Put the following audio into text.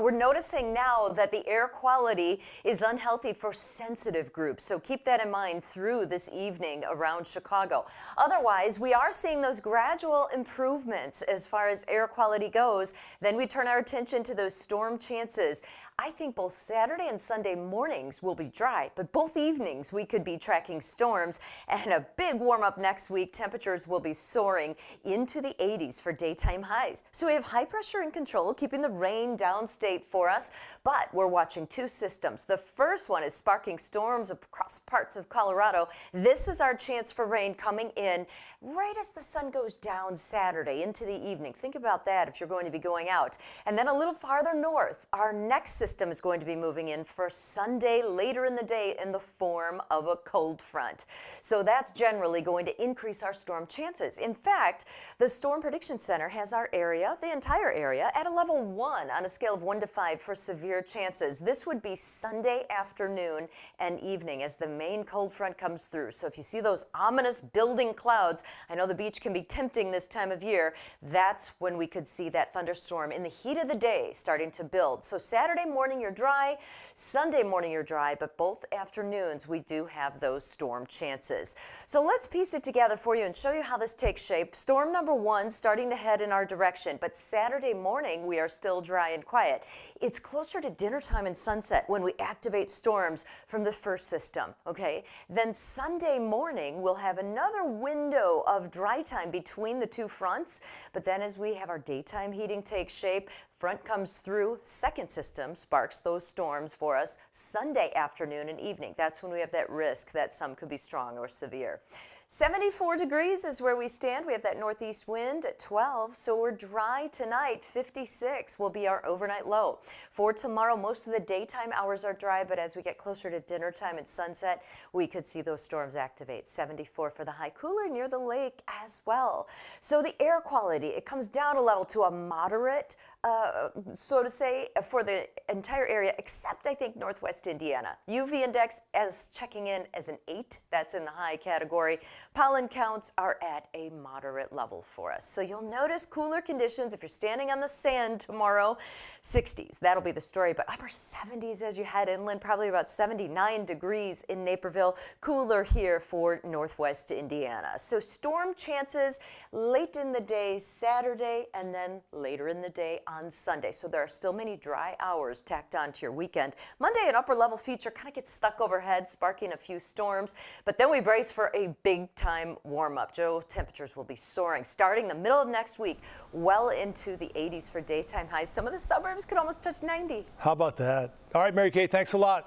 we're noticing now that the air quality is unhealthy for sensitive groups. So keep that in mind through this evening around Chicago. Otherwise, we are seeing those gradual improvements as far as air quality goes. Then we turn our attention to those storm chances. I think both Saturday and Sunday mornings will be dry, but both evenings we could be tracking storms, and a big warm up next week. Temperatures will be soaring into the 80s for daytime highs. So we have high pressure in control, keeping the rain downstate for us, but we're watching two systems. The first one is sparking storms across parts of Colorado. This is our chance for rain coming in right as the sun goes down Saturday into the evening. Think about that if you're going to be going out. And then a little farther north, our next system is going to be moving in for Sunday later in the day in the form of a cold front. So that's generally going to increase our storm chances. In fact, the Storm Prediction Center has our area, the entire area, at a level 1 on a scale of 1 to 5 for severe chances. This would be Sunday afternoon and evening as the main cold front comes through. So if you see those ominous building clouds, I know the beach can be tempting this time of year, that's when we could see that thunderstorm in the heat of the day starting to build. So Saturday morning you're dry, Sunday morning you're dry, but both afternoons we do have those storm chances. So let's piece it together for you and show you how this takes shape. Storm number 1 starting to head in our direction, but Saturday morning we are still dry and quiet. It's closer to dinner time and sunset when we activate storms from the first system, okay? Then Sunday morning we'll have another window of dry time between the two fronts, but then as we have our daytime heating take shape, front comes through, second system sparks those storms for us Sunday afternoon and evening. That's when we have that risk that some could be strong or severe. 74 degrees is where we stand. We have that northeast wind at 12, so we're dry tonight. 56 will be our overnight low. For tomorrow, most of the daytime hours are dry, but as we get closer to dinner time and sunset, we could see those storms activate. 74 for the high, cooler near the lake as well. So the air quality, it comes down a level to a moderate, so to say, for the entire area, except I think northwest Indiana. UV index as checking in as an 8. That's in the high category. Pollen counts are at a moderate level for us. So you'll notice cooler conditions if you're standing on the sand tomorrow. 60s, that'll be the story, but upper 70s as you head inland, probably about 79 degrees in Naperville. Cooler here for northwest Indiana. So storm chances late in the day Saturday and then later in the day on Sunday. So there are still many dry hours tacked on to your weekend. Monday, an upper level feature kind of gets stuck overhead, sparking a few storms, but then we brace for a big time warm up. Temperatures will be soaring starting the middle of next week, well into the 80s for daytime highs. Some of the suburbs could almost touch 90. How about that? All right, Mary Kay, thanks a lot.